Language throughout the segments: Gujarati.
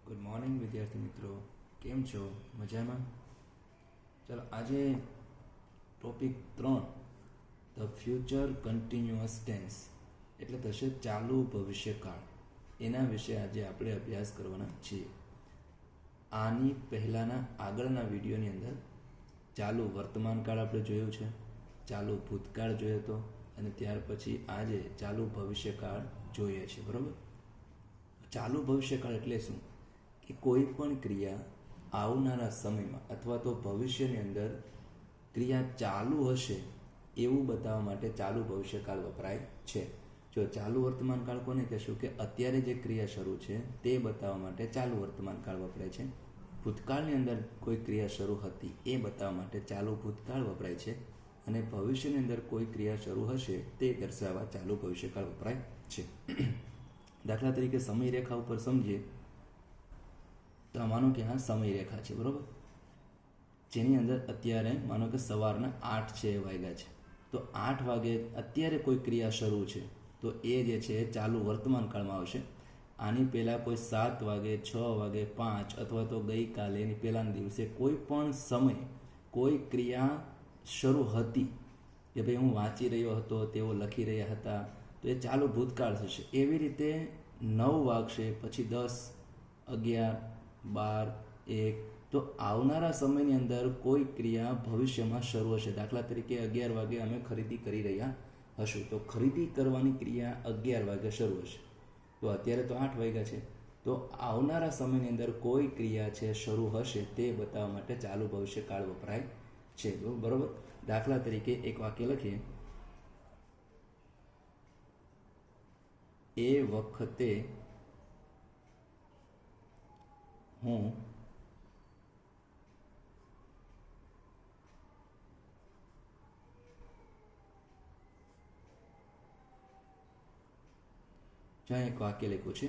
ગુડ મોર્નિંગ વિદ્યાર્થી મિત્રો, કેમ છો? મજામાં? ચાલો આજે topic 3 the future continuous tense એટલે થશે ચાલુ ભવિષ્યકાળ. એના વિશે આજે આપણે અભ્યાસ કરવાના છીએ. આની પહેલાંના આગળના વિડીયોની અંદર ચાલુ વર્તમાનકાળ આપણે જોયું છે, ચાલુ ભૂતકાળ જોયો હતો અને ત્યાર પછી આજે ચાલુ ભવિષ્યકાળ જોઈએ છે. બરાબર? ચાલુ ભવિષ્યકાળ એટલે શું? કે કોઈ પણ ક્રિયા આવનારા સમયમાં અથવા તો ભવિષ્યની અંદર ક્રિયા ચાલુ હશે એવું બતાવવા માટે ચાલુ ભવિષ્યકાળ વપરાય છે. જો ચાલુ વર્તમાનકાળ કોને કહેશું? કે અત્યારે જે ક્રિયા શરૂ છે તે બતાવવા માટે ચાલુ વર્તમાનકાળ વપરાય છે. ભૂતકાળની અંદર કોઈ ક્રિયા શરૂ હતી એ બતાવવા માટે ચાલુ ભૂતકાળ વપરાય છે અને ભવિષ્યની અંદર કોઈ ક્રિયા શરૂ હશે તે દર્શાવવા ચાલુ ભવિષ્યકાળ વપરાય છે. દાખલા તરીકે સમયરેખા ઉપર સમજીએ તો માનો કે આ સમયરેખા છે, બરાબર? જેની અંદર અત્યારે માનો કે સવારના 8 વાગ્યા છે, તો 8 વાગે અત્યારે કોઈ ક્રિયા શરૂ છે તો એ જે છે એ ચાલુ વર્તમાનકાળમાં આવશે. આની પહેલાં કોઈ 7 વાગે, 6 વાગે, 5 અથવા તો ગઈકાલે એની પહેલાંના દિવસે કોઈ પણ સમય કોઈ ક્રિયા શરૂ હતી કે ભાઈ હું વાંચી રહ્યો હતો, તેઓ લખી રહ્યા હતા, તો એ ચાલુ ભૂતકાળ થશે. એવી રીતે 9 વાગશે, પછી 10, 11, 12, 1, તો આવનારા સમયની અંદર કોઈ ક્રિયા ભવિષ્યમાં શરૂ હશે. દાખલા તરીકે 11 વાગે અમે ખરીદી કરી રહ્યા હશું, તો ખરીદી કરવાની ક્રિયા 11 વાગે શરૂ હશે. તો અત્યારે તો 8 વાગ્યા છે, તો આવનારા સમયની અંદર કોઈ ક્રિયા છે શરૂ હશે તે બતાવવા માટે ચાલુ ભવિષ્યકાળ વપરાય છે. બરોબર? દાખલા તરીકે એક વાક્ય લખીએ, એ વખતે હું જ્યાં એક વાક્ય લખ્યું છે,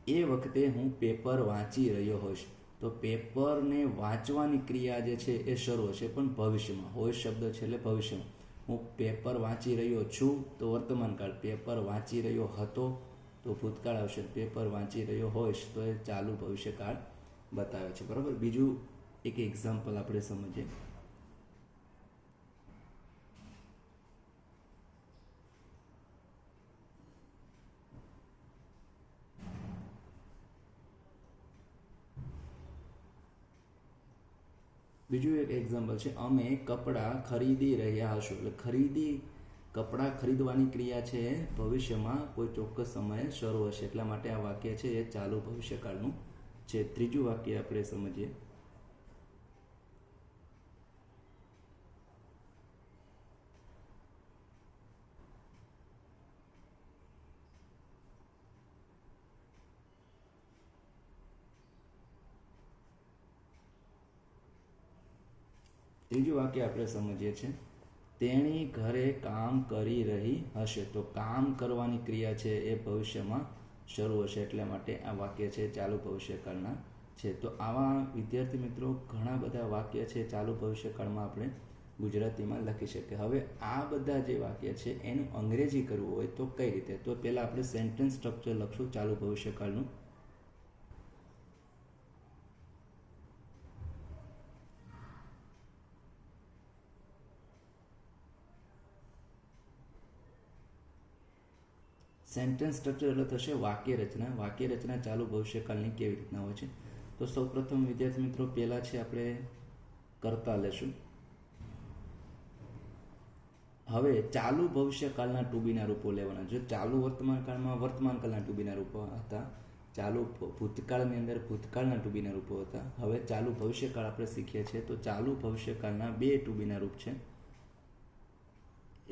એ વખતે હું પેપર વાંચી રહ્યો હોઈશ. તો પેપરને વાંચવાની ક્રિયા જે છે એ શરૂ હશે પણ ભવિષ્યમાં. હોઈશ શબ્દ છે એટલે ભવિષ્યમાં. હું પેપર વાંચી રહ્યો છું તો વર્તમાનકાળ, પેપર વાંચી રહ્યો હતો તો ભૂતકાળ આવશે, પેપર વાંચી રહ્યો હોઈશ તો એ ચાલુ ભવિષ્યકાળ બતાવે છે. બરાબર? બીજું એક એક્ઝામ્પલ આપણે સમજીએ. બીજું એક એક્ઝામ્પલ છે, અમે કપડાં ખરીદી રહ્યા હશું. એટલે કપડાં ખરીદવાની ક્રિયા છે ભવિષ્યમાં કોઈ ચોક્કસ સમયે શરૂ હશે, એટલા માટે આ વાક્ય છે એ ચાલુ ભવિષ્યકાળનું છે. ત્રીજું વાક્ય આપણે સમજીએ. ત્રીજું વાક્ય આપણે સમજીએ છીએ, તેણી ઘરે કામ કરી રહી હશે. તો કામ કરવાની ક્રિયા છે એ ભવિષ્યમાં શરૂ હશે, એટલા માટે આ વાક્ય છે ચાલુ ભવિષ્યકાળના છે. તો આવા વિદ્યાર્થી મિત્રો ઘણા બધા વાક્ય છે ચાલુ ભવિષ્યકાળમાં આપણે ગુજરાતીમાં લખી શકીએ. હવે આ બધા જે વાક્ય છે એનું અંગ્રેજી કરવું હોય તો કઈ રીતે? તો પહેલાં આપણે સેન્ટેન્સ સ્ટ્રક્ચર લખશું ચાલુ ભવિષ્યકાળનું. સેન્ટેન્સ સ્ટ્રક્ચર એટલે થશે વાક્ય રચના. વાક્ય રચના ચાલુ ભવિષ્યકાળની કેવી રીતના હોય છે? તો સૌપ્રથમ વિદ્યાર્થી મિત્રો પહેલાં છે આપણે કરતા લેશું. હવે ચાલુ ભવિષ્યકાળના ટુ બીના રૂપો લેવાના. જો ચાલુ વર્તમાનકાળમાં વર્તમાનકાળના ટુ બીના રૂપો હતા, ચાલુ ભૂતકાળની અંદર ભૂતકાળના ટુ બીના રૂપો હતા. હવે ચાલુ ભવિષ્યકાળ આપણે શીખીએ છીએ તો ચાલુ ભવિષ્યકાળના 2 ટુ બીના રૂપ છે.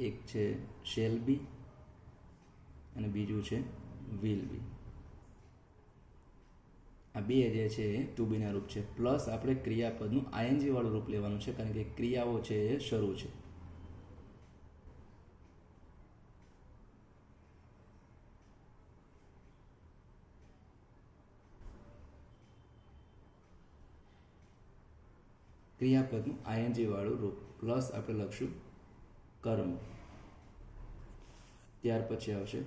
એક છે શેલ બી અને બીજું છે વિલ બી. આ બે જે છે એ ટુ બીના રૂપ છે. પ્લસ આપણે ક્રિયાપદનું આઈએનજી વાળું રૂપ લેવાનું છે, કારણ કે ક્રિયાઓ છે એ શરૂ છે. ક્રિયાપદનું આઈએનજી વાળું રૂપ પ્લસ આપણે લખશું કર્મ. ત્યાર પછી આવશે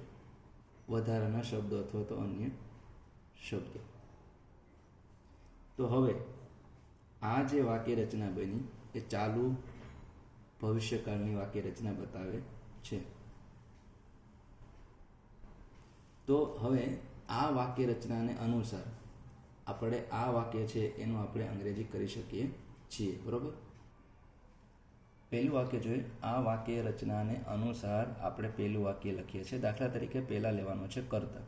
વધારાના શબ્દો અથવા તો અન્ય શબ્દો. તો હવે આ જે વાક્ય રચના બની એ ચાલુ ભવિષ્યકાળની વાક્ય રચના બતાવે છે. તો હવે આ વાક્ય રચનાને અનુસાર આપણે આ વાક્ય છે એનું આપણે અંગ્રેજી કરી શકીએ છીએ. બરોબર. પહેલું વાક્ય જોઈએ. આ વાક્ય રચનાને અનુસાર આપણે પહેલું વાક્ય લખીએ છીએ. દાખલા તરીકે પહેલા લેવાનું છે કર્તા.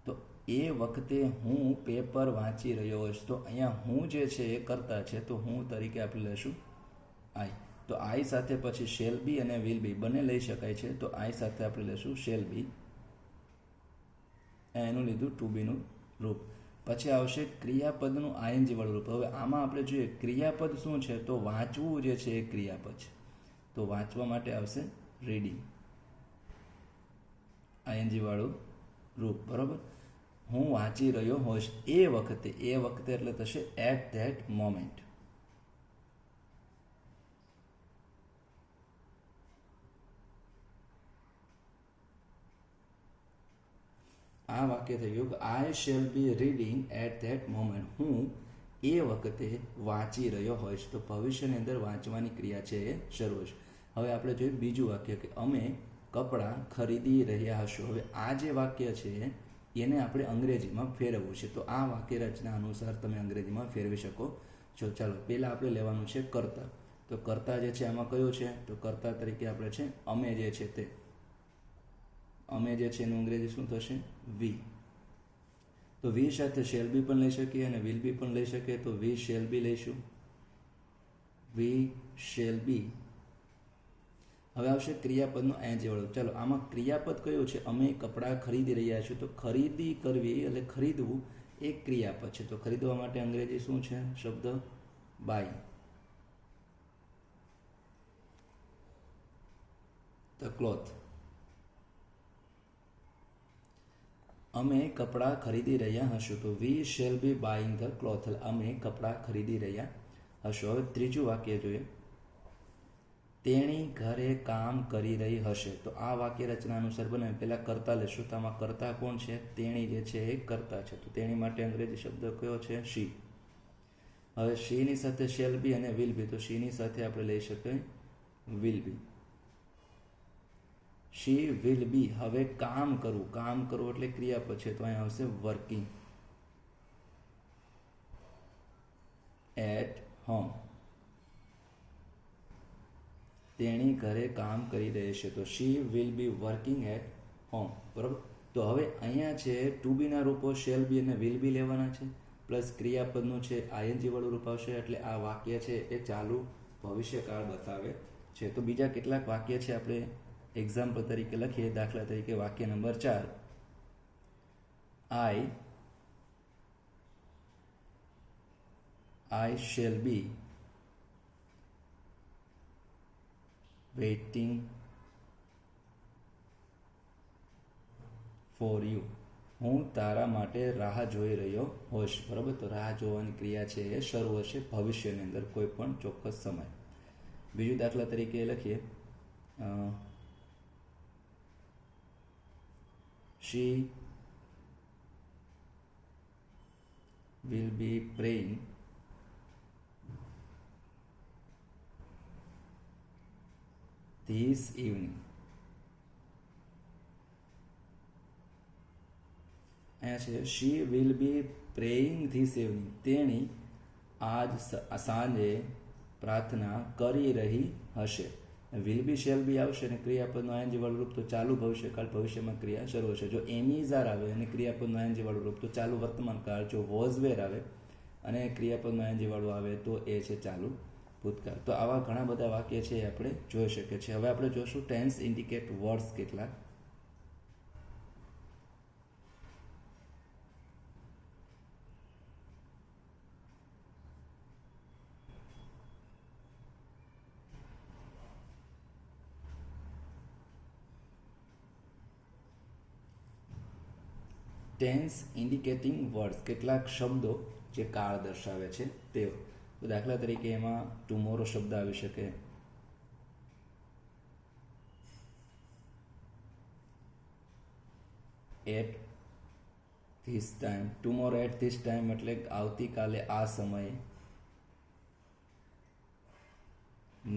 તો એ વખતે હું પેપર વાંચી રહ્યો હોઈશ. તો અહીંયા હું જે છે એ કર્તા છે, તો હું તરીકે આપણે લઈશું આઈ. તો આઈ સાથે પછી શેલ બી અને વિલ બી બંને લઈ શકાય છે. તો આઈ સાથે આપણે લઈશું શેલ બી, એનું લીધું ટુ બીનું રૂપ. પછી આવશે ક્રિયાપદનું આઈએનજી વાળું રૂપ. હવે આમાં આપણે જોઈએ ક્રિયાપદ શું છે, તો વાંચવું જે છે એ ક્રિયાપદ છે. તો વાંચવા માટે આવશે રીડિંગ, આઈએનજી વાળું રૂપ. બરોબર. હું વાંચી રહ્યો હોઈશ એ વખતે એટલે થશે એટ ધેટ મોમેન્ટ. આ વાક્ય થઈ ગયું કે I shall be reading at that moment. હું એ વખતે વાંચી રહ્યો હોઈશ. તો ભવિષ્યની અંદર વાંચવાની ક્રિયા છે એ શરૂ હશે. હવે આપણે જોઈએ બીજું વાક્ય કે અમે કપડાં ખરીદી રહ્યા હશું. હવે આ જે વાક્ય છે એને આપણે અંગ્રેજીમાં ફેરવવું છે. તો આ વાક્ય રચના અનુસાર તમે અંગ્રેજીમાં ફેરવી શકો છો. ચાલો પહેલાં આપણે લેવાનું છે કર્તા. તો કર્તા જે છે આમાં કયો છે, તો કર્તા તરીકે આપણે છે અમે જે છે તે. અમે જે છે એનું અંગ્રેજી શું થશે? વી. તો વી સાથે શેલ બી પણ લઈ શકીએ અને વિલ બી પણ લઈ શકીએ. તો વી શેલ બી લઈશું, વી શેલ બી. હવે આવશે ક્રિયાપદનું આઈએનજી વાળું. ચાલો આમાં ક્રિયાપદ કયું છે? અમે કપડાં ખરીદી રહ્યા છીએ. તો ખરીદી કરવી એટલે ખરીદવું એ ક્રિયાપદ છે. તો ખરીદવા માટે અંગ્રેજી શું છે શબ્દ? બાય. The cloth. અમે કપડાં ખરીદી રહ્યા હશું. તો we shall be buying the cloth. અમે કપડાં ખરીદી રહ્યા હશું. હવે ત્રીજું વાક્ય જોઈએ. તેણી ઘરે કામ કરી રહી હશે. તો આ વાક્ય રચના અનુસાર બને. પહેલા કર્તા લેશું. તો આમાં કર્તા કોણ છે? તેણી જે છે એ કર્તા છે. તો તેણી માટે અંગ્રેજી શબ્દ કયો છે? શી. હવે શીની સાથે શેલ બી અને વિલ બી. તો શીની સાથે આપણે લઈ શકીએ વિલ બી. શી વિલ બી. હવે કામ કરવું, કામ કરવું એટલે ક્રિયાપદ છે. તો અહીંયા આવશે વર્કિંગ એટ હોમ. તેણી ઘરે કામ કરી રહી છે. તો she will be working at home. બરાબર. તો હવે અહીંયા છે two Bina Rupo shall be અને વિલ બી લેવાના છે, પ્લસ ક્રિયાપદનું છે આઈએનજી વાળું રૂપ આવશે. એટલે આ વાક્ય છે એ ચાલુ ભવિષ્યકાળ બતાવે છે. તો બીજા કેટલાક વાક્ય છે આપણે એક્ઝામ્પલ તરીકે લખીએ. દાખલા તરીકે વાક્ય number 4. I shall be waiting for you. હું તારા માટે રાહ જોઈ રહ્યો હોઈશ. બરાબર. તો રાહ જોવાની ક્રિયા છે એ શરૂ હશે ભવિષ્યની અંદર કોઈ પણ ચોક્કસ સમય. બીજું દાખલા તરીકે લખીએ. she will be praying this evening. અહીંયા છે she will be praying this evening. તેણી આજ સાંજે પ્રાર્થના કરી રહી હશે. વિલ બી શેલ બી આવશે અને ક્રિયાપદનું આઈએનજી વાળું રૂપ તો ચાલુ ભવિષ્યકાળ, ભવિષ્યમાં ક્રિયા શરૂ હશે. જો એમીઝ આર આવે અને ક્રિયાપદનું આઈએનજી વાળું રૂપ તો ચાલુ વર્તમાનકાળ. જો વોઝ વેર આવે અને ક્રિયાપદનું આઈએનજી વાળું આવે તો એ છે ચાલુ ભૂતકાળ. તો આવા ઘણા બધા વાક્ય છે એ આપણે જોઈ શકીએ છીએ. હવે આપણે જોશું ટેન્સ ઇન્ડિકેટ વર્ડ્સ કેટલાક. ટેન્સ ઇન્ડિકેટિંગ વર્ડ્સ કેટલાક શબ્દો જે કાળ દર્શાવે છે તેઓ. તો દાખલા તરીકે એમાં ટુમોરો શબ્દ આવી શકે, at this time. Tomorrow at this time એટલે આવતીકાલે આ સમયે.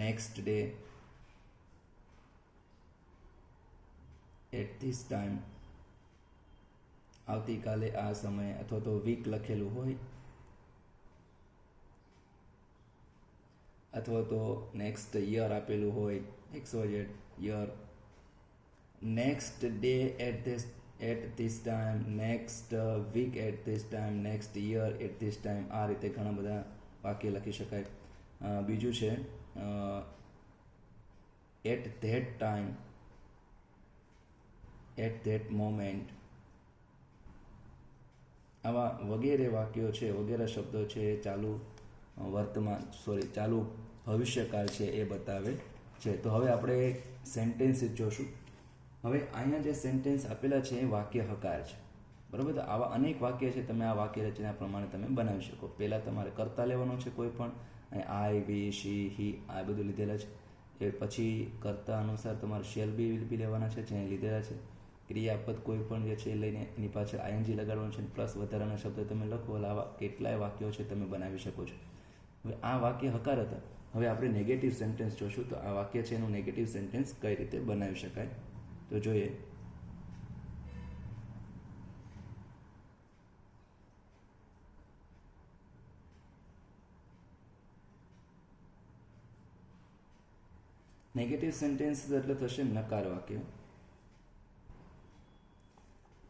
Next day at this time, આવતીકાલે આ સમયે, અથવા તો વીક લખેલું હોય, અથવા તો નેક્સ્ટ યર આપેલું હોય, XYZ year. Next day at this time, next week at this time, next year at this time. આ રીતે ઘણા બધા વાક્ય લખી શકાય. બીજું છે at that time, at that moment. આવા વગેરે વાક્યો છે, વગેરે શબ્દો છે એ ચાલુ ચાલુ ભવિષ્યકાળ છે એ બતાવે છે. તો હવે આપણે સેન્ટેન્સીસ જોશું. હવે અહીંયા જે સેન્ટેન્સ આપેલા છે એ વાક્ય હકાર છે, બરાબર. તો આવા અનેક વાક્ય છે, તમે આ વાક્ય રચના પ્રમાણે તમે બનાવી શકો. પહેલાં તમારે કર્તા લેવાનું છે કોઈ પણ, આઈ, વી, શી, હી, આ બધું લીધેલા છે. એ પછી કર્તા અનુસાર તમારે શેલ બી વિલ બી લેવાના છે, જે લીધેલા છે. ક્રિયાપદ કોઈ પણ જે છે એ લઈને એની પાછળ આઈએનજી લગાડવાનું છે, પ્લસ વધારાના શબ્દ તમે લખો. આવા કેટલાય વાક્યો છે તમે બનાવી શકો છો. હવે આ વાક્ય હકાર હતા. હવે આપણે નેગેટિવ સેન્ટેન્સ જોશું. તો આ વાક્ય છે એનું નેગેટિવ સેન્ટેન્સ કઈ રીતે બનાવી શકાય તો જોઈએ. નેગેટિવ સેન્ટેન્સ એટલે થશે નકાર વાક્ય.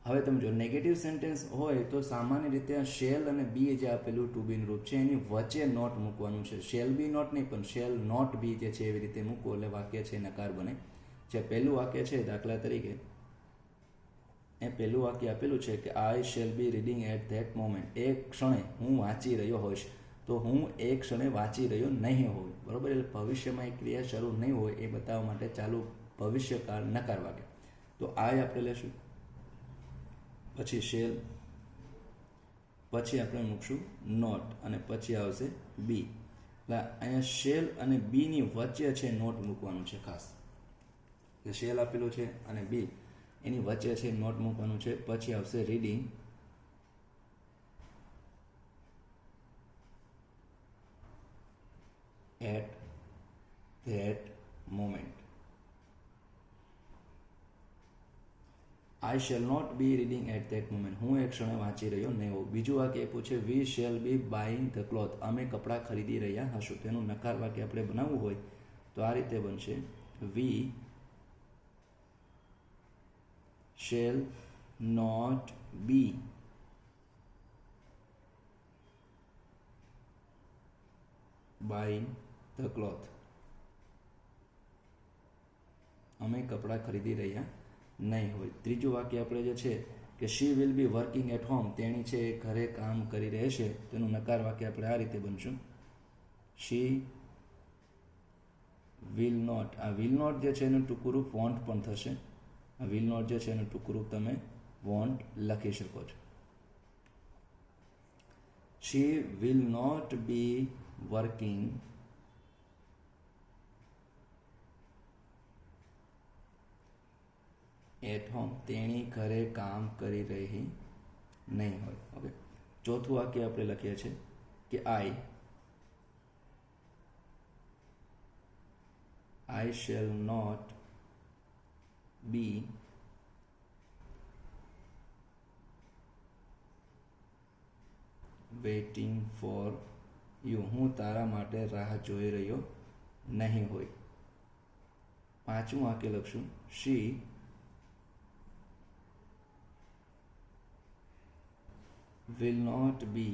હવે તમે જો નેગેટિવ સેન્ટેન્સ હોય તો સામાન્ય રીતે આ શેલ અને બી જે આપેલું ટુ બીનું રૂપ છે એની વચ્ચે નોટ મૂકવાનું છે. શેલ બી નોટ નહીં, પણ શેલ નોટ બી જે છે એવી રીતે મૂકો એટલે વાક્ય છે નકાર બને. જે પહેલું વાક્ય છે, દાખલા તરીકે એ પહેલું વાક્ય આપેલું છે કે I shall be reading at that moment. એ ક્ષણે હું વાંચી રહ્યો હોઈશ. તો હું એ ક્ષણે વાંચી રહ્યો નહીં હોય, બરોબર. એટલે ભવિષ્યમાં એ ક્રિયા શરૂ નહીં હોય એ બતાવવા માટે ચાલુ ભવિષ્યકાળ નકાર વાક્ય. તો આઈ આપણે લેશું, પછી શેલ, પછી આપણે મૂકશું નોટ, અને પછી આવશે બી. એટલે અહીંયા શેલ અને બીની વચ્ચે છે નોટ મૂકવાનું છે ખાસ. કે શેલ આપેલું છે અને બી એની વચ્ચે છે નોટ મૂકવાનું છે. પછી આવશે reading at that moment. I shall not be reading at that moment. હું એક ક્ષણે વાંચી રહ્યો નહીં હોઉં. બીજું વાક્ય એ પૂછે we shall be buying the cloth. અમે કપડાં ખરીદી રહ્યા હશું. તેનું નકાર વાક્ય આપણે બનાવવું હોય તો આ રીતે બનશે we shall not be buying the cloth. અમે કપડાં ખરીદી રહ્યા નહીં હોય. ત્રીજું વાક્ય આપણે જે છે કે she will be working at home. તેણી છે એ ઘરે કામ કરી રહેશે. તેનું નકાર વાક્ય આપણે આ રીતે બનશું શી વિલ નોટ. આ વિલ નોટ જે છે એનું ટૂંકું રૂપ વોન્ટ પણ થશે. આ વિલ નોટ જે છે એનું ટૂંકું રૂપ તમે વોન્ટ લખી શકો છો. She will not be working at home. તેણી ઘરે કામ કરી રહી નહીં હોય. ઓકે. ચોથું વાક્ય આપણે લખીએ છીએ કે I shall not be waiting for you. હું તારા માટે રાહ જોઈ રહ્યો નહીં હોય. પાંચમું વાક્ય લખશું શી will not be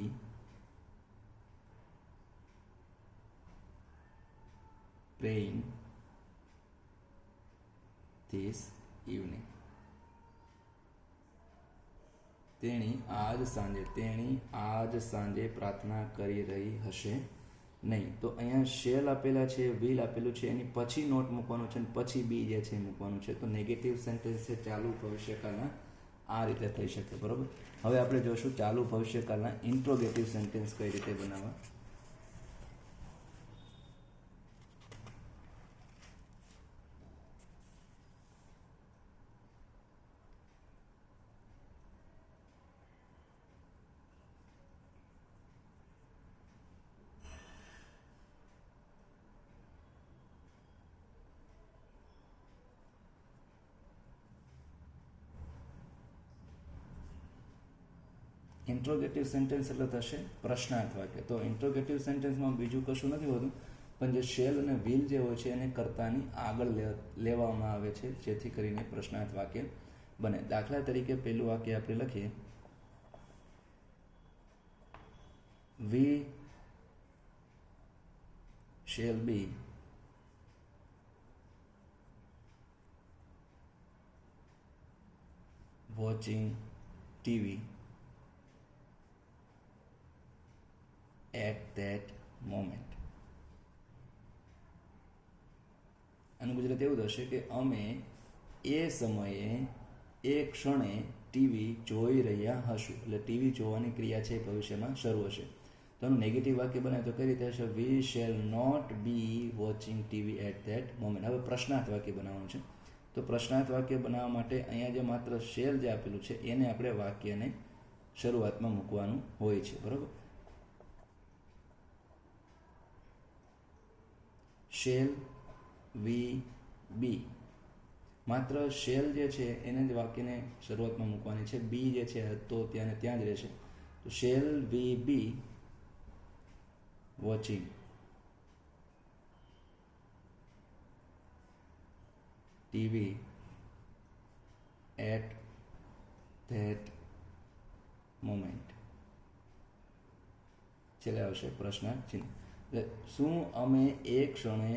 praying this evening. તેણી આજ સાંજે પ્રાર્થના કરી રહી હશે નહીં. તો અહીંયા શેલ આપેલા છે, વિલ આપેલું છે, એની પછી નોટ મૂકવાનું છે અને પછી બી જે છે મૂકવાનું છે. તો નેગેટિવ સેન્ટેન્સ છે ચાલુ ભવિષ્યકાળના આ રીતે થઈ શકે, બરોબર. હવે આપણે જોશું ચાલુ ભવિષ્યકાળના ઇન્ટ્રોગેટિવ સેન્ટેન્સ કઈ રીતે બનાવવા. ઇન્ટ્રોગેટિવ સેન્ટેન્સ એટલે થશે પ્રશ્નાર્થ વાક્ય. તો ઇન્ટ્રોગેટિવ સેન્ટેન્સમાં બીજું કશું નથી હોતું, પણ જે શેલ અને વિલ જે હોય છે એને કર્તાની આગળ લેવામાં આવે છે, જેથી કરીને પ્રશ્નાર્થ વાક્ય બને. દાખલા તરીકે પહેલું વાક્ય આપણે લખીએ, we shall be watching TV at that moment. આનું ગુજરાત એવું થશે કે અમે એ સમયે એ ક્ષણે ટીવી જોઈ રહ્યા હશું. એટલે ટીવી જોવાની ક્રિયા છે ભવિષ્યમાં શરૂ હશે. તો આનું નેગેટિવ વાક્ય બને તો કઈ રીતે હશે? We shall not be watching TV at that moment. હવે પ્રશ્નાર્થ વાક્ય બનાવવાનું છે. તો પ્રશ્નાર્થ વાક્ય બનાવવા માટે અહીંયા જે માત્ર શેલ જે આપેલું છે એને આપણે વાક્યને શરૂઆતમાં મૂકવાનું હોય છે, બરોબર. શેલ વી બી, માત્ર શેલ જે છે એને જ વાક્યને શરૂઆતમાં મૂકવાની છે. બી જે છે તો ત્યાં ને ત્યાં જ રહેશે. તો shall we be watching TV at that moment. છેલ્લે આવશે પ્રશ્નાર્થ ચિહ્ન. એટલે શું અમે એ ક્ષણે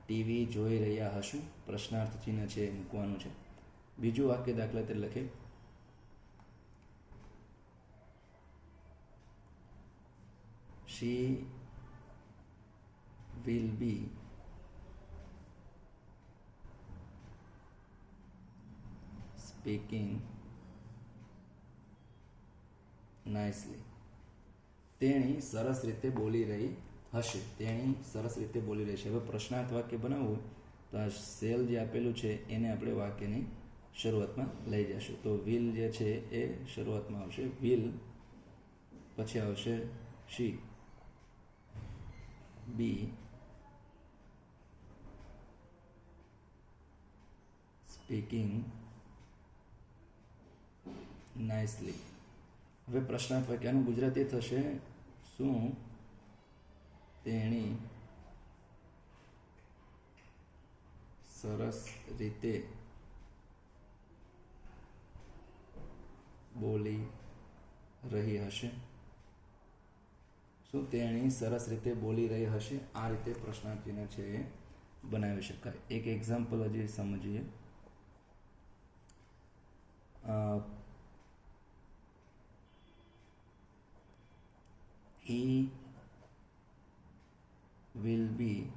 ટીવી જોઈ રહ્યા હશું? પ્રશ્નાર્થ ચિહ્ન છે એ મૂકવાનું છે. બીજું વાક્ય દાખલા તરીકે લખે, she will be speaking nicely. તેણી સરસ રીતે બોલી રહી હશે. તેણી સરસ રીતે બોલી રહી છે. હવે પ્રશ્નાર્થ વાક્ય બનાવવું તો આ સેલ જે આપેલું છે એને આપણે વાક્યની શરૂઆતમાં લઈ જશું. તો વિલ જે છે એ શરૂઆતમાં આવશે વિલ, પછી આવશે શી, બી સ્પીકિંગ નાઇસલી. હવે પ્રશ્નાર્થ વાક્યનું ગુજરાતી થશે, શું તેણી સરસ રીતે બોલી રહી હશે? શું તેણી સરસ રીતે બોલી રહી હશે? આ રીતે પ્રશ્નાર્થ ચિહ્ન છે એ બનાવી શકાય. એક એક્ઝામ્પલ હજી સમજીએ. he will be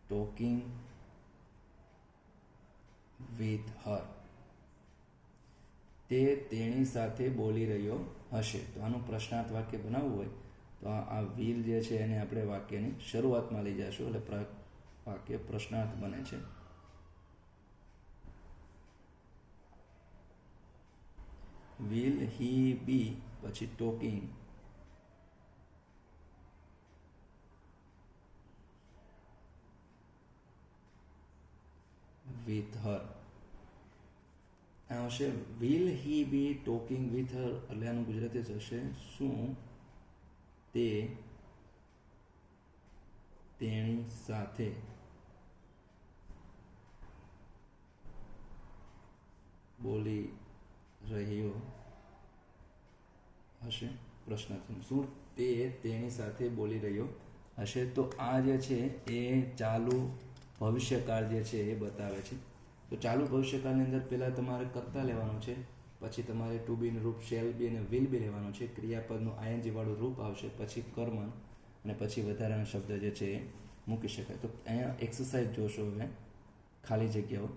talking with her. તે તેણી સાથે બોલી રહ્યો હશે. તો આનું પ્રશ્નાર્થ વાક્ય બનાવવું હોય તો આ વિલ જે છે એને આપણે વાક્યની શરૂઆતમાં લઈ જઈશું, એટલે વાક્ય પ્રશ્નાર્થ બને છે. will he be પછી talking with her. આવશે will he be talking with her, એટલે આનું ગુજરાતી થશે, શું તે તેણી સાથે બોલી રહ્યો હશે? પ્રશ્નાર્થ. શું તે તેણી સાથે બોલી રહ્યો હશે? તો આ જે છે એ ચાલુ ભવિષ્યકાળ જે છે એ બતાવે છે. તો ચાલુ ભવિષ્યકાળની અંદર પહેલાં તમારે કર્તા લેવાનું છે, પછી તમારે ટુ બીનું રૂપ શેલ બી અને વિલ બી લેવાનું છે, ક્રિયાપદનું આઈએનજી વાળું રૂપ આવશે, પછી કર્મ અને પછી વધારાના શબ્દ જે છે એ મૂકી શકાય. તો અહીંયા એક્સરસાઇઝ જોશો હવે, ખાલી જગ્યાઓ.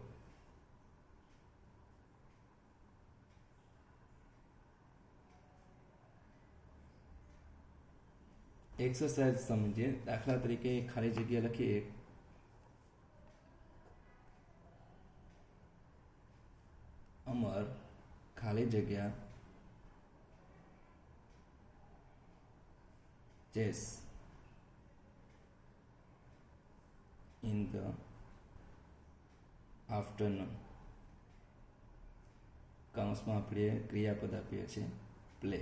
એક્સરસાઇઝ સમજીએ. દાખલા તરીકે ખાલી જગ્યા લખીએ, અમર ખાલી જગ્યા chess in the afternoon. કૌંસમાં આપણે ક્રિયાપદ આપીએ છીએ પ્લે.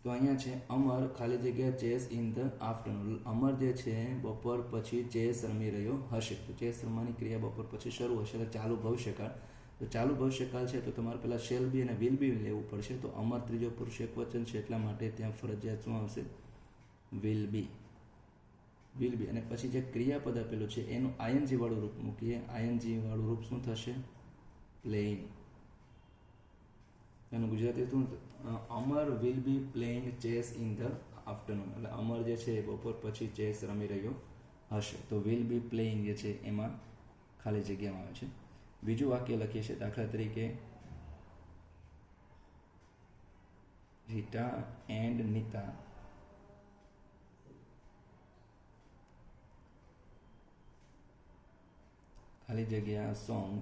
તો અહીંયા છે અમર ખાલી જગ્યા ચેસ ઇન ધ આફ્ટરનૂન. અમર જે છે બપોર પછી ચેસ રમી રહ્યો હશે. તો ચેસ રમવાની ક્રિયા બપોર પછી શરૂ હશે એટલે ચાલુ ભવિષ્યકાળ. તો ચાલુ ભવિષ્યકાળ છે તો તમારે પહેલાં શેલ બી અને વિલ બી લેવું પડશે. તો અમર ત્રીજો પુરુષ એકવચન છે એટલા માટે ત્યાં ફરજિયાત શું આવશે? Will be. Will be. અને પછી જે ક્રિયાપદ આપેલું છે એનું આઈએનજી વાળું રૂપ મૂકીએ. આઈએનજી વાળું રૂપ શું થશે? પ્લેઇંગ. એનું ગુજરાતી શું? Amar will be playing chess in the afternoon. એટલે અમર જે છે બપોર પછી ચેસ રમી રહ્યો હશે. તો વિલ બી પ્લેઇંગ જે છે એમાં ખાલી જગ્યામાં આવે છે. બીજું વાક્ય લખીએ છીએ દાખલા તરીકે રીટા એન્ડ નીતા ખાલી જગ્યા સોંગ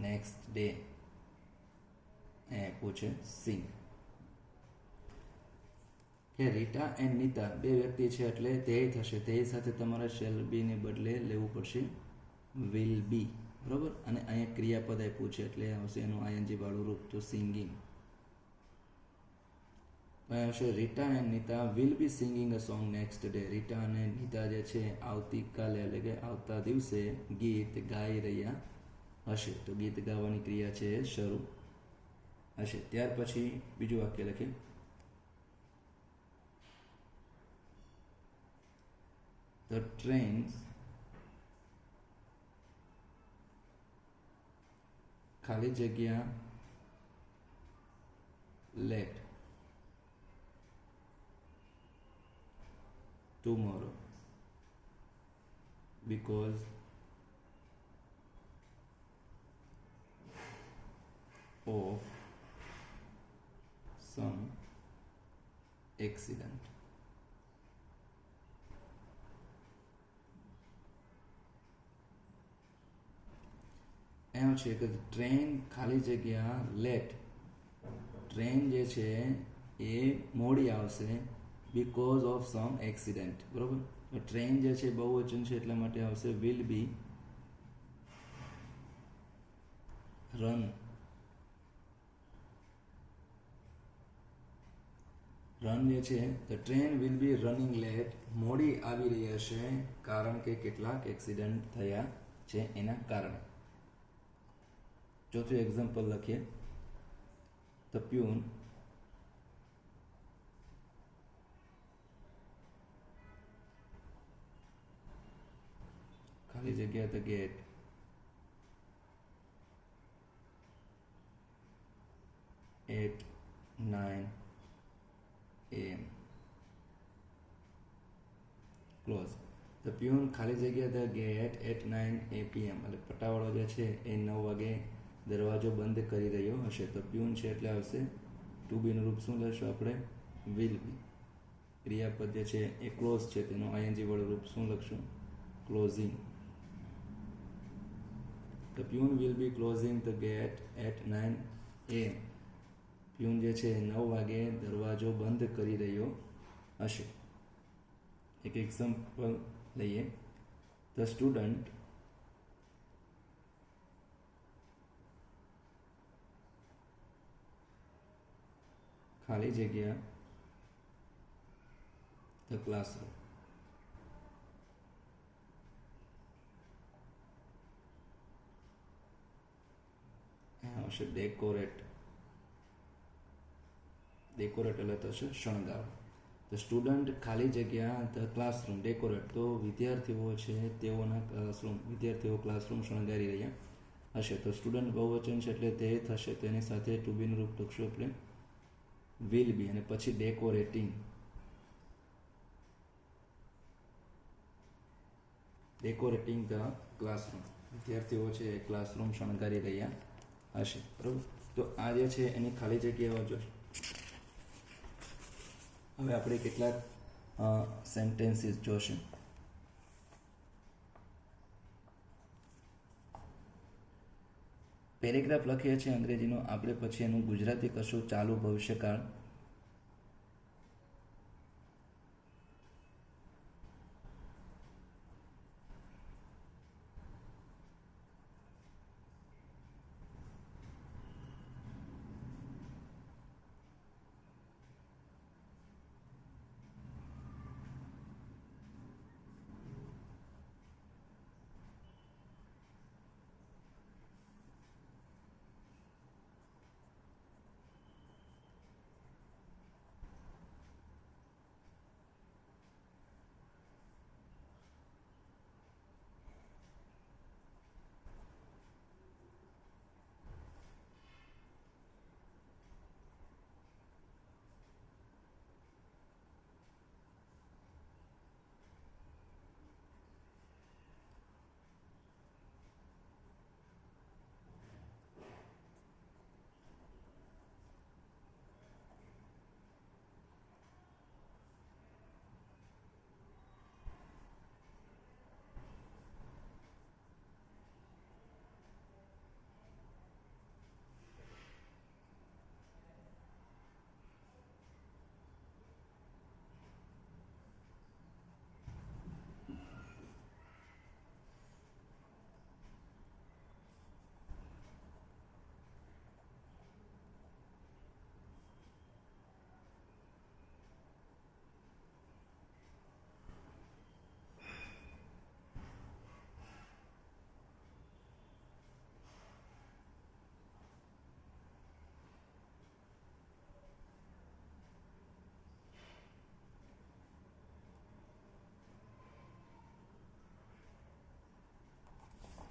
નેક્સ્ટ ડે પૂછે સિંગ. કે રીટા એન્ડ નીતા બે વ્યક્તિ છે એટલે ધ્યેય થશે. ધ્યેય સાથે તમારે શેલ બી ને બદલે લેવું પડશે વિલ બી. બરોબર. અને અહીંયા ક્રિયાપદ આપ્યું છે એટલે આવશે એનું આઈએનજી વાળું રૂપ. તો સિંગિંગ. આવશે Rita and Nita will be singing a song next day. Rita અને નીતા જે છે આવતીકાલે એટલે કે આવતા દિવસે ગીત ગાઈ રહ્યા હશે. તો ગીત ગાવાની ક્રિયા છે શરૂ હશે. ત્યાર પછી બીજું વાક્ય લખીએ The trains ખાલી જગ્યા late tomorrow because of some accident. એમ છે કે ટ્રેન ખાલી જગ્યા લેટ. ટ્રેન જે છે એ મોડી આવશે બીકોઝ ઓફ સમ એક્સિડન્ટ. બરોબર. ટ્રેન જે છે બહુવચન છે એટલા માટે આવશે વિલ બી રન. રન જે છે the train will be running late. મોડી આવી રહી હશે કારણ કે કેટલાક એક્સિડન્ટ થયા છે એના કારણે. ચોથું એક્ઝામ્પલ લખીએ ધ પ્યુન ખાલી જગ્યા the gate at 9 AM close. The peon ખાલી જગ્યા ધ ગેટ એટ 9 PM એટલે પટાવાળો જે છે એ 9 વાગે દરવાજો બંધ કરી રહ્યો હશે. તો પ્યુન છે એટલે આવશે ટુ બીનું રૂપ શું લેશું આપણે? Will be. ક્રિયાપદ જે છે એ ક્લોઝ છે તેનું આઈએનજી વાળું રૂપ શું લખશું? Closing. The peon will be closing the gate at 9 AM. Peon જે છે 9 વાગે દરવાજો બંધ કરી રહ્યો હશે. એક એક્ઝામ્પલ લઈએ ધ સ્ટુડન્ટ ખાલી જગ્યા ધ ક્લાસરૂમ. આવશે ડેકોરેટ. ડેકોરેટ એટલે થશે શણગાર. ધ સ્ટુડન્ટ ખાલી જગ્યા ધ ક્લાસરૂમ ડેકોરેટ. તો વિદ્યાર્થીઓ છે તેઓના ક્લાસરૂમ વિદ્યાર્થીઓ ક્લાસરૂમ શણગારી રહ્યા હશે. તો સ્ટુડન્ટ બહુવચન છે એટલે તે થશે. તેની સાથે ટુ બીનું રૂપ લખશું આપણે વિલ બી. અને પછી ડેકોરેટિંગ. Decorating the classroom. વિદ્યાર્થીઓ છે એ ક્લાસરૂમ શણગારી રહ્યા હશે. બરાબર. તો આ જે છે એની ખાલી જગ્યાઓ જોશે. હવે આપણે કેટલાક સેન્ટેન્સીસ જોશે. પેરેગ્રાફ લખીએ છીએ અંગ્રેજીનો. આપણે પછી એનું ગુજરાતી કરશું ચાલુ ભવિષ્યકાળ.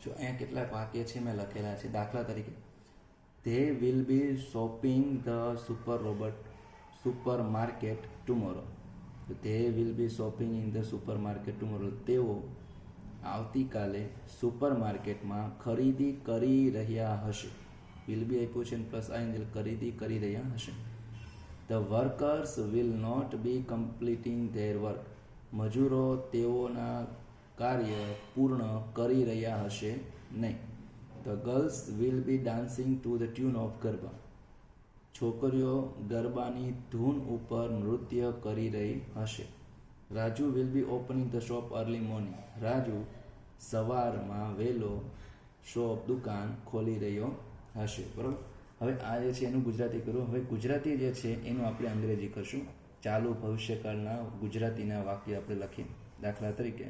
જો અહીંયા કેટલાક વાક્ય છે મેં લખેલા છે. દાખલા તરીકે, they will be shopping the supermarket tomorrow. they will be shopping in the supermarket tomorrow. તેઓ આવતીકાલે સુપરમાર્કેટમાં ખરીદી કરી રહ્યા હશે. વિલ બી આપ્યું છે પ્લસ આઈ ખરીદી કરી રહ્યા હશે. The workers will not be completing their work. મજૂરો તેઓના કાર્ય પૂર્ણ કરી રહ્યા હશે નહીં. The girls will be dancing to the tune of garba. છોકરીઓ ગરબાની ધૂન ઉપર નૃત્ય કરી રહી હશે. Raju will be opening the shop early morning. Raju સવારમાં વહેલો દુકાન ખોલી રહ્યો હશે. બરાબર. હવે આ જે છે એનું ગુજરાતી કરું. હવે ગુજરાતી જે છે એનું આપણે અંગ્રેજી કરશું. ચાલુ ભવિષ્યકાળના ગુજરાતીના વાક્ય આપણે લખીએ. દાખલા તરીકે,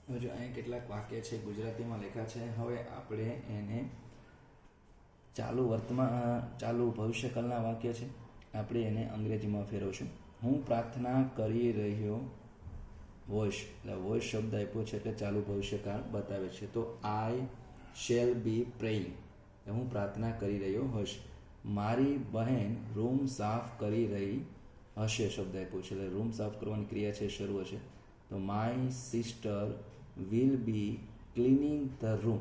હવે જો અહીંયા કેટલાક વાક્ય છે ગુજરાતીમાં લખ્યા છે. હવે આપણે એને ચાલુ ભવિષ્યકાળના વાક્ય છે, આપણે એને અંગ્રેજીમાં ફેરવશું. હું પ્રાર્થના કરી રહ્યો હોઈશ. એટલે હોઈશ શબ્દ આપ્યો છે એટલે ચાલુ ભવિષ્યકાળ બતાવે છે. તો આઈ શેલ બી પ્રેઇંગ. હું પ્રાર્થના કરી રહ્યો હોઈશ. મારી બહેન રૂમ સાફ કરી રહી હશે શબ્દ આપ્યો છે એટલે રૂમ સાફ કરવાની ક્રિયા છે શરૂ હશે. તો my sister will be cleaning the room.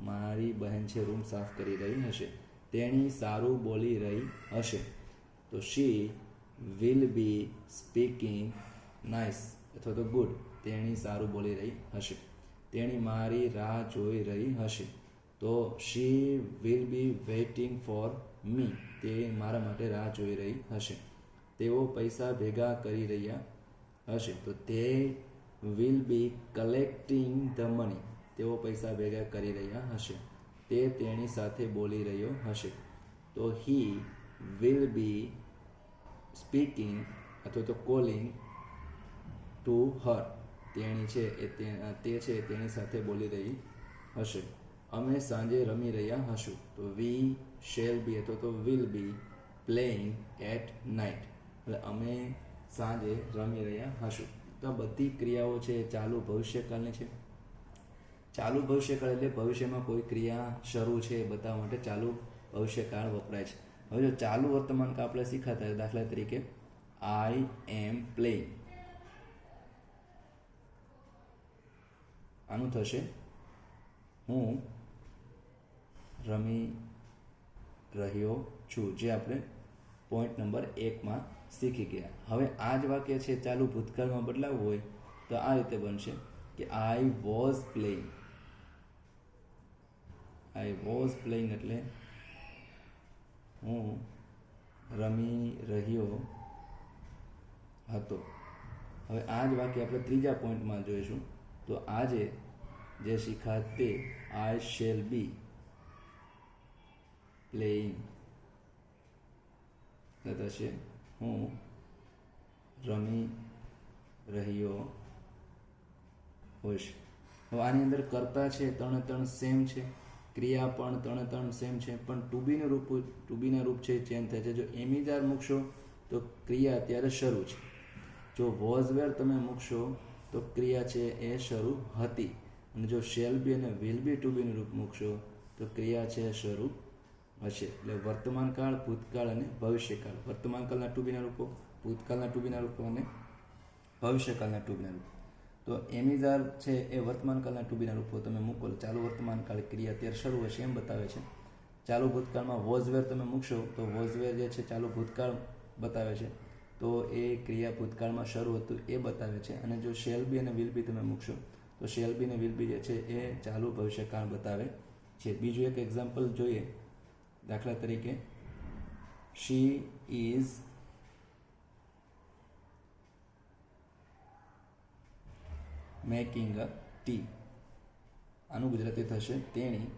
મારી બહેન છે રૂમ સાફ કરી રહી હશે. તેણી સારું બોલી રહી હશે. તો she will be speaking nice અથવા તો ગુડ. તેણી સારું બોલી રહી હશે. તેણી મારી રાહ જોઈ રહી હશે. તો she will be waiting for me. તે મારા માટે રાહ જોઈ રહી હશે. તેઓ પૈસા ભેગા કરી રહ્યા હશે. તો તે will be collecting the money. તેઓ પૈસા ભેગા કરી રહ્યા હશે. તે તેણી સાથે બોલી રહ્યો હશે. તો હી વિલ બી સ્પીકિંગ અથવા તો કોલિંગ ટુ હર. તેણી છે તે છે તેની સાથે બોલી રહી હશે. અમે સાંજે રમી રહ્યા હશું. તો વી શેલ બી અથવા તો will be playing at night. એટલે અમે સાંજે રમી રહ્યા હશું. તો આ બધી ક્રિયાઓ છે એ ચાલુ ભવિષ્યકાળની છે. ચાલુ ભવિષ્યકાળ એટલે ભવિષ્યમાં કોઈ ક્રિયા શરૂ છે એ બતાવવા માટે ચાલુ ભવિષ્યકાળ વપરાય છે. હવે જો ચાલુ વર્તમાનકાળ આપણે શીખાતા હોય, દાખલા તરીકે આઈ એમ પ્લેઇંગ, આનું થશે હું રમી રહ્યો છું, જે આપણે પોઈન્ટ નંબર 1 શીખી ગયા. હવે આ જ વાક્ય છે ચાલુ ભૂતકાળમાં બદલાવવું હોય તો આ રીતે બનશે કે I was playing. I was playing એટલે હું રમી રહ્યો હતો. હવે આ જ વાક્ય આપણે ત્રીજા પોઈન્ટમાં જોઈશું. તો આજે જે શીખા તે આઈ શેલ બી પ્લેઇંગ થશે હું રમી રહ્યો હોઈશ. હવે આની અંદર કર્તા છે ત્રણે સેમ છે, ક્રિયા પણ ત્રણે સેમ છે, પણ ટુ બીના રૂપ છે ચેન્જ થાય છે. જો એમિજાર મૂકશો તો ક્રિયા અત્યારે શરૂ છે. જો વોઝ વેર તમે મૂકશો તો ક્રિયા છે એ શરૂ હતી. અને જો શેલ બી અને વિલ બી ટુ બીનું રૂપ મૂકશો તો ક્રિયા છે શરૂ હશે. એટલે વર્તમાન કાળ, ભૂતકાળ અને ભવિષ્યકાળ. વર્તમાનકાળના ટુ બીના રૂપો, ભૂતકાળના ટુ બીના રૂપો અને ભવિષ્યકાળના ટુ બીના રૂપો. તો એમિઝાર છે એ વર્તમાનકાળના ટુ બીના રૂપો તમે મૂકો, ચાલુ વર્તમાનકાળ ક્રિયા અત્યારે શરૂ હશે એમ બતાવે છે. ચાલુ ભૂતકાળમાં વોઝ વેર તમે મૂકશો તો વોઝ વેર જે છે ચાલુ ભૂતકાળ બતાવે છે, તો એ ક્રિયા ભૂતકાળમાં શરૂ હતું એ બતાવે છે. અને જો શેલ બી અને વિલ બી તમે મૂકશો તો શેલ બી અને વિલ બી જે છે એ ચાલુ ભવિષ્યકાળ બતાવે છે. બીજું એક એક્ઝામ્પલ જોઈએ. દાખલા તરીકે she is making a tea. આનું ગુજરાતી થશે તેણી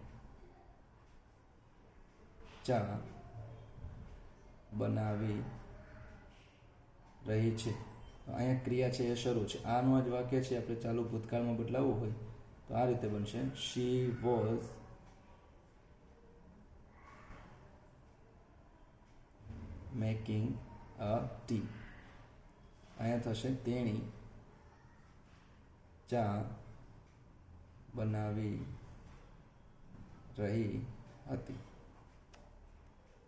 ચા બનાવી રહી છે. અહીંયા ક્રિયા છે એ શરૂ છે. આનું જ વાક્ય છે આપણે ચાલુ ભૂતકાળમાં બદલાવવું હોય તો આ રીતે બનશે she was making a tea. અહીંયા થશે તેણી ચા બનાવી રહી હતી.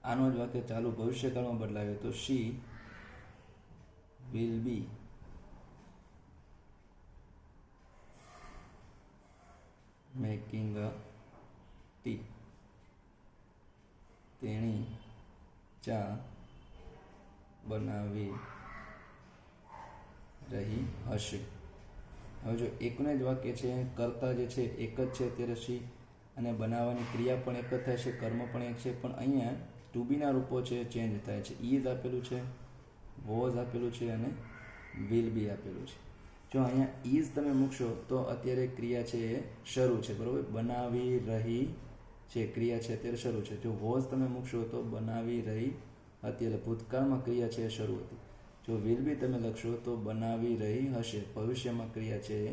આનો જ વાક્ય ચાલુ ભવિષ્યકાળમાં બદલાવે તો she will be making a tea. તેણી ચા બનાવી રહી હશે. હવે જો એકને જ વાક્ય છે, કર્તા જે છે એક જ છે અત્યારે શી, અને બનાવવાની ક્રિયા પણ એક જ થાય છે, કર્મ પણ એક છે, પણ અહીંયા ટુ બીના રૂપો છે ચેન્જ થાય છે. ઇઝ આપેલું છે, વોઝ આપેલું છે અને વિલ બી આપેલું છે. જો અહીંયા ઇઝ તમે મૂકશો તો અત્યારે ક્રિયા છે એ શરૂ છે, બરાબર. બનાવી રહી છે ક્રિયા છે અત્યારે શરૂ છે. જો વોઝ તમે મૂકશો તો બનાવી રહી અત્યારે ભૂતકાળમાં ક્રિયા છે એ શરૂ હતી. જો વિલ બી તમે લખશો તો બનાવી રહી હશે, ભવિષ્યમાં ક્રિયા છે એ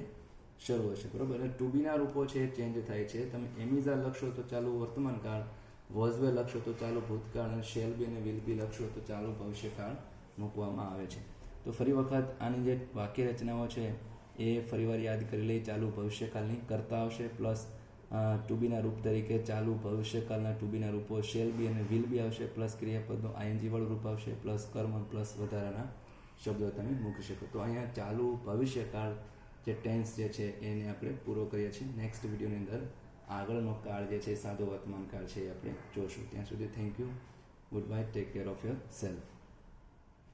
શરૂ હશે, બરાબર. એટલે ટુ બીના રૂપો છે એ ચેન્જ થાય છે. તમે એમિઝા લખશો તો ચાલુ વર્તમાન કાળ, વોઝવે લખશો તો ચાલુ ભૂતકાળ, અને શેલ બી અને વિલ બી લખશો તો ચાલુ ભવિષ્યકાળ મૂકવામાં આવે છે. તો ફરી વખત આની જે વાક્ય રચનાઓ છે એ ફરીવાર યાદ કરી લઈ. ચાલુ ભવિષ્યકાળની કરતા આવશે, પ્લસ ટુ બીના રૂપ તરીકે ચાલુ ભવિષ્યકાળના two Bina Rupo shall be અને વિલ બી આવશે, પ્લસ ક્રિયાપદનું આઈએનજી વાળું રૂપ આવશે, પ્લસ કર્મ, પ્લસ વધારાના શબ્દો તમે મૂકી શકો. તો અહીંયા ચાલુ ભવિષ્યકાળ જે ટેન્સ જે છે એને આપણે પૂરો કરીએ છીએ. નેક્સ્ટ વિડીયોની અંદર આગળનો કાળ જે છે સાદો વર્તમાન કાળ છે એ આપણે જોશું. ત્યાં સુધી thank you, good bye, take care of your self.